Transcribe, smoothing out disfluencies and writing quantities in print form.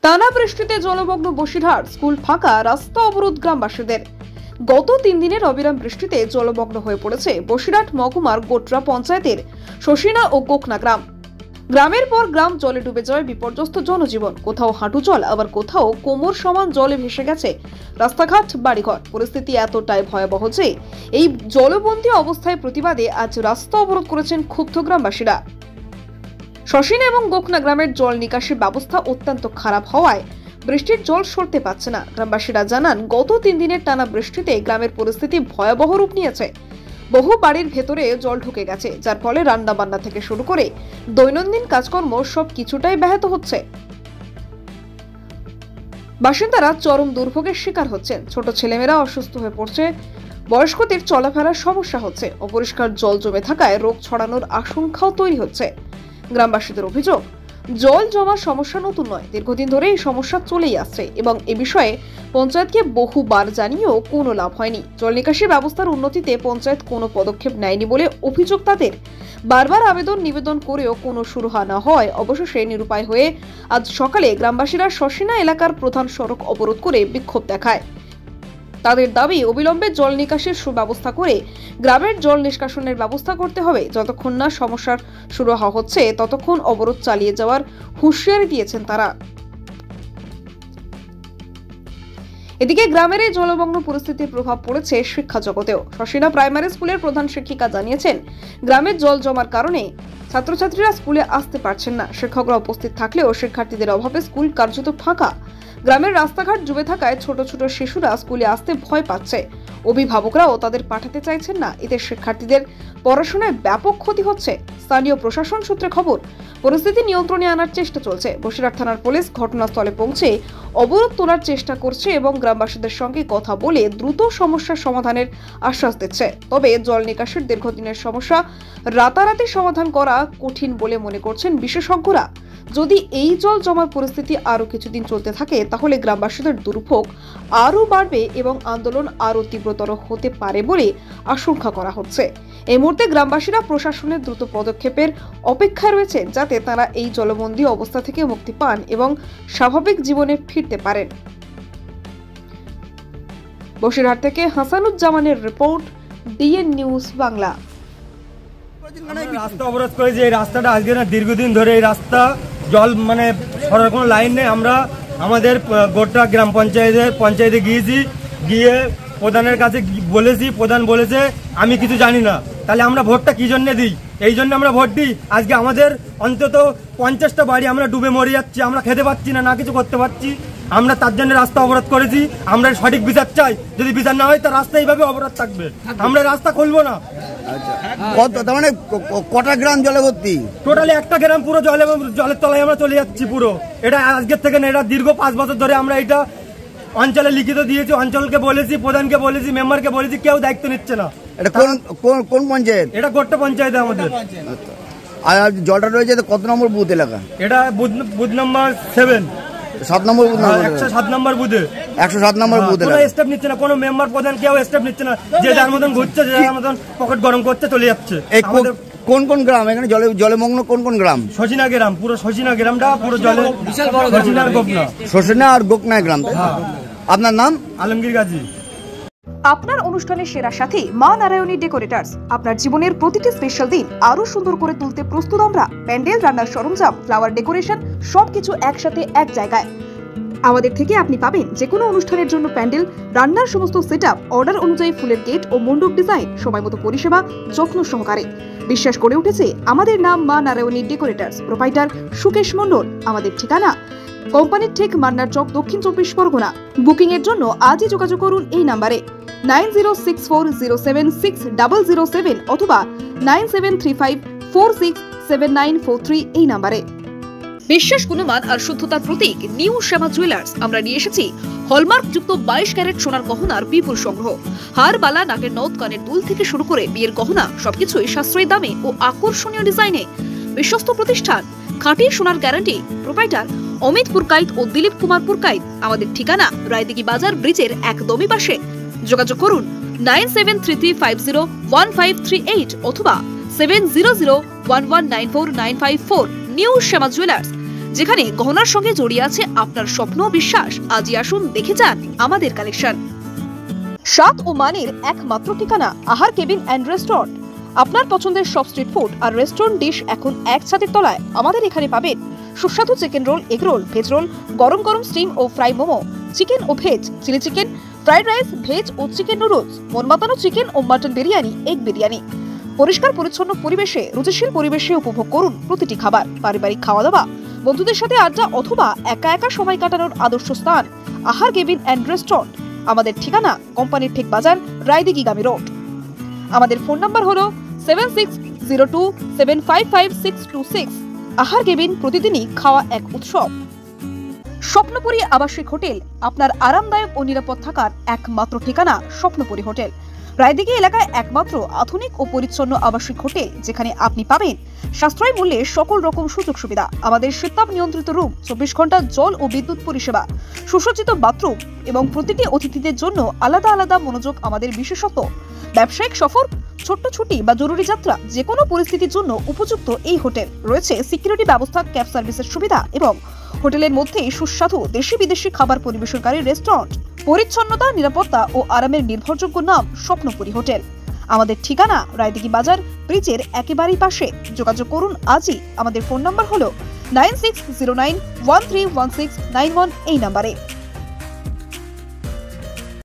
টানা বৃষ্টিতে জলমগ্ন বসিরহাট, স্কুল ফাঁকা, রাস্তা অবরোধ গ্রামবাসীদের। গত 3 দিনের অবিরাম বৃষ্টিতে জলমগ্ন হয়ে পড়েছে বসিরহাট মহকুমার গোটরা পঞ্চায়েতের শশিনা ও কোকনা গ্রাম। গ্রামের পর গ্রাম জলে ডুবে যায় বিপর্যস্ত জনজীবন। কোথাও হাঁটু জল, আবার কোথাও কোমর সমান জলে ভেসে গেছে রাস্তাঘাট, বাড়িঘর। পরিস্থিতি এতটাই ভয়াবহ যে এই জলবন্দী অবস্থায় প্রতিবাদে আজ রাস্তা অবরোধ করেছেন ক্ষুব্ধ গ্রামবাসীরা। শশিনা এবং গোকনা গ্রামের জল নিকাশি ব্যবস্থা অত্যন্ত খারাপ হওয়ায় বৃষ্টির জল সরতে পারছে না। গ্রামবাসীরা জানান, গত 3 দিনের টানা বৃষ্টিতে গ্রামের পরিস্থিতি ভয়াবহ রূপ নিয়েছে। বহু বাড়ির ভেতরে জল ঢুকে গেছে, যার ফলে রান্না বান্না থেকে শুরু করে দৈনন্দিন কাজকর্ম সব কিছুটাই ব্যাহত হচ্ছে। বাসিন্দারা চরম দুর্ভোগের শিকার হচ্ছেন। ছোট ছেলেমেয়েরা অসুস্থ হয়ে পড়ছে, বয়স্কদের চলাফেরার সমস্যা হচ্ছে। অপরিষ্কার জল জমে থাকায় রোগ ছড়ানোর আশঙ্কাও তৈরি হচ্ছে। গ্রামবাসীদের অভিযোগ, জল জমার সমস্যা নতুন নয়, দীর্ঘদিন ধরে এই সমস্যা চলেই আসছে এবং এ বিষয়ে পঞ্চায়েতকে বহুবার জানিয়েও কোনো লাভ হয়নি। জল নিকাশি ব্যবস্থার উন্নতিতে পঞ্চায়েত কোনো পদক্ষেপ নেয়নি বলে অভিযোগ তাদের। বারবার নিবেদন করেও কোনো সুরাহা না হয় অবশেষে নিরুপায় হয়ে আজ সকালে গ্রামবাসীরা শশিনা এলাকার প্রধান সড়ক অবরোধ করে বিক্ষোভ দেখায়। তাদের দাবি, অবিলম্বে জল নিকাশের সুব্যবস্থা করে গ্রামের জল নিষ্কাশনের ব্যবস্থা করতে হবে। যতক্ষণ না সমস্যার সুরাহা হচ্ছে ততক্ষণ অবরোধ চালিয়ে যাওয়ার হুঁশিয়ারি দিয়েছেন তারা। এদিকে গ্রামের এই জলমগ্ন পরিস্থিতির প্রভাব পড়েছে শিক্ষা জগতেও। শশিনা প্রাইমারি স্কুলের প্রধান শিক্ষিকা জানিয়েছেন, গ্রামের জল জমার কারণে ছাত্রছাত্রীরা স্কুলে আসতে পারছেন না। শিক্ষকরা উপস্থিত থাকলেও শিক্ষার্থীদের অভাবে স্কুল কার্যত ফাঁকা। গ্রামের রাস্তাঘাট ডুবে থাকায় ছোট ছোট শিশুরা স্কুলে আসতে ভয় পাচ্ছে। অভিভাবকরাও তাদের পাঠাতে চাইছেন না। এতে শিক্ষার্থীদের পড়াশোনায় ব্যাপক ক্ষতি হচ্ছে। স্থানীয় প্রশাসন সূত্রে খবর, পরিস্থিতি নিয়ন্ত্রণে আনার চেষ্টা চলছে। বসিরহাট থানার পুলিশ ঘটনাস্থলে পৌঁছে অবরোধ তোলার চেষ্টা করছে এবং গ্রামবাসীদের সঙ্গে কথা বলে দ্রুত সমস্যার সমাধানের আশ্বাস দিচ্ছে। তবে জল নিকাশের দীর্ঘদিনের সমস্যা রাতারাতি সমাধান করা কঠিন বলে মনে করছেন বিশেষজ্ঞরা। যদি এই জল জমার পরিস্থিতি আরো কিছুদিন চলতে থাকে তাহলে গ্রামবাসীদের দুর্ভোগ আরো বাড়বে এবং আন্দোলন আরো তীব্রতর হতে পারে বলে আশঙ্কা করা হচ্ছে। এই মুহূর্তে গ্রামবাসীরা প্রশাসনের দ্রুত পদক্ষেপের অপেক্ষায় রয়েছেন, যাতে তারা এই জলবন্দী অবস্থা থেকে মুক্তি পান এবং স্বাভাবিক জীবনে ফিরতে পারেন। বসিরহাট থেকে হাসানুজ্জামানের রিপোর্ট, ডিএন নিউজ বাংলা। রাস্তা অবরোধ করেছি। এই রাস্তাটা আজকে না, দীর্ঘদিন ধরে এই রাস্তা জল সরার কোনো লাইন নেই। আমরা আমাদের গোটা গ্রাম পঞ্চায়েতে গিয়ে প্রধানের কাছে বলেছি। প্রধান বলেছে আমি কিছু জানি না। তাহলে আমরা ভোটটা কি জন্য দিই? এই জন্য আমরা ভোট দিই। আজকে আমাদের অন্তত 50টা বাড়ি আমরা ডুবে মরে যাচ্ছি, আমরা খেতে পাচ্ছি না, না কিছু করতে পারছি। আমরা তার জন্য রাস্তা অবরোধ করেছি। আমরা সঠিক বিচার চাই। যদি বিচার না হয় তার রাস্তা এইভাবে অবরোধ থাকবে, আমরা রাস্তা খুলবো না। তার মানে কটা গ্রাম জলে ভর্তি? টোটালি একটা গ্রাম পুরো জলের তলায় আমরা চলে যাচ্ছি পুরো। এটা আজকের থেকে না, এটা দীর্ঘ 5 বছর ধরে আমরা এটা অঞ্চলে লিখিত দিয়েছি। অঞ্চলকে বলেছি, প্রধানকে বলেছি, মেম্বারকে বলেছি, কেউ দায়িত্ব নিচ্ছে না। এটা কোন পঞ্চায়েত? এটা গোটা পঞ্চায়েত আমাদের। আর জলটা রয়েছে কত নম্বর বুথ এলাকা? এটা বুথ নাম্বার 7, 7 নম্বর বুথ। 107 নম্বর বুথে, 107 নম্বর বুথ এলাকা। কোনো স্টেপ নিচ্ছে না, কোনো মেম্বার প্রধান কেউ স্টেপ নিচ্ছে না। যে যার মতন ঘুরছে, যে যার মতন পকেট গরম করতে চলে যাচ্ছে। কোন কোন গ্রাম এখানে জলমগ্ন? কোন গ্রাম? শশিনা গ্রাম, পুরো শশিনা গ্রামটা পুরো জলে। শশিনা আর গোকনা গ্রাম। আপনার নাম? আলমগীর গাজী। আপনার অনুষ্ঠানের সেরা সাথী মা নারায়ণী ডেকোরেটার্স। আপনার জীবনের প্রতিটি স্পেশাল দিন আরো সুন্দর করে তুলতে প্রস্তুত আমরা। প্যান্ডেল, রান্নার সরঞ্জাম, ফ্লাওয়ার ডেকোরেশন সবকিছু একসাথে এক জায়গায়। আমাদের থেকে আপনি পাবেন যে কোনো অনুষ্ঠানের জন্য প্যান্ডেল, রান্নার সমস্ত সেটআপ, অর্ডার অনুযায়ী ফুলের গেট ও মণ্ডপ ডিজাইন, সময় মতো পরিষেবা, যত্ন সহকারে। বিশ্বাস করে উঠেছে আমাদের নাম মা নারায়ণী ডেকোরেটার্স। প্রোপাইটার সুকেশ মণ্ডল। আমাদের ঠিকানা কোম্পানির ঠিক মান্নার চক, দক্ষিণ 24 পরগনা। বুকিং এর জন্য আজই যোগাযোগ করুন এই নাম্বারে 9064076007 অথবা 9735467943 এই নাম্বারে। বিশ্বাস, গুণমান আর শুদ্ধতার প্রতীক নিউ শ্যামা জুয়েলার্স। আমরা নিয়ে এসেছি হলমার্ক যুক্ত 22 ক্যারেট সোনার গহনার বিপুল সংগ্রহ। হার, বালা, নাকের নথ, কানের দুল থেকে শুরু করে বিয়ের গহনা সবকিছুই সাশ্রয়ী দামে ও আকর্ষণীয় ডিজাইনে। বিশ্বস্ত প্রতিষ্ঠান, খাঁটি সোনার গ্যারান্টি। প্রোপাইটার অমিত পুরকাইত ও দিলীপ কুমার পুরকাইত। আমাদের ঠিকানা রায়দিঘি বাজার ব্রিজের একদমই পাশে। যোগাযোগ করুন 9733501538 অথবা 7001194954। নিউ শ্যামা জুয়েলার্স, যেখানে গহনার সঙ্গে জড়িয়ে আছে আপনার স্বপ্ন ও বিশ্বাস। আজই আসুন দেখে যান আমাদের কালেকশন। স্বাদ ও মানের একমাত্র ঠিকানা আহার কেবিন অ্যান্ড রেস্টুরেন্ট। আপনার পছন্দের সব স্ট্রিট ফুড আর রেস্টুরেন্ট ডিশ এখন এক ছাদের তলায়। আমাদের এখানে পাবেন সুস্বাদু chicken roll, egg roll, veg roll, গরম গরম স্টিম ও ফ্রাই মোমো, চিকেন ও veg, chilli chicken, fried rice, veg ও চিকেন নুডলস, মন মাতানো চিকেন ও মাটন বিরিয়ানি, এগ বিরিয়ানি। পরিষ্কার পরিচ্ছন্ন পরিবেশে, রুচিশীল পরিবেশে উপভোগ করুন প্রতিটি খাবার। পারিবারিক খাওয়া দাওয়া, বন্ধুদের সাথে আড্ডা অথবা একা একা সময় কাটানোর আদর্শ স্থান আহার কেবিন অ্যান্ড রেস্টুরেন্ট। আমাদের ঠিকানা কোম্পানির ঠিক বাজার, রায়দিঘিগামী রোড। আমাদের ফোন নাম্বার হলো 7602755626। আহার কেবিন, প্রতিদিনই খাওয়া এক উৎসব। স্বপ্নপুরী আবাসিক হোটেল, আপনার আরামদায়ক ও নিরাপদ থাকার একমাত্র ঠিকানা স্বপ্নপুরী হোটেল। রায়দিঘি এলাকায় একমাত্র আধুনিক ও পরিচ্ছন্ন আবাসিক হোটেল, যেখানে আপনি পাবেন সাশ্রয়ী মূল্যে সকল রকম সুযোগ সুবিধা। আমাদের শীতাপ নিয়ন্ত্রিত রুম, 24 ঘন্টা জল ও বিদ্যুৎ পরিষেবা, সুসজ্জিত বাথরুম এবং প্রতিটি অতিথিদের জন্য আলাদা আলাদা মনোযোগ আমাদের বিশেষত্ব। ব্যবসায়িক সফর, ছোট্ট ছুটি বা জরুরি যাত্রা, যে কোনো পরিস্থিতির জন্য উপযুক্ত এই হোটেল। রয়েছে সিকিউরিটি ব্যবস্থা, ক্যাব সার্ভিসের সুবিধা এবং হোটেলের মধ্যেই সুস্বাদু দেশি বিদেশি খাবার পরিবেশনকারী রেস্টুরেন্ট। পরিচ্ছন্নতা, নিরাপত্তা ও আরামের নির্ভরযোগ্য নাম স্বপ্নপুরী হোটেল। আমাদের ঠিকানা রায়দিঘি বাজার, ব্রিজের একেবারেই পাশে। যোগাযোগ করুন আজই। আমাদের ফোন নাম্বার হলো 9609131691 এই নাম্বারে।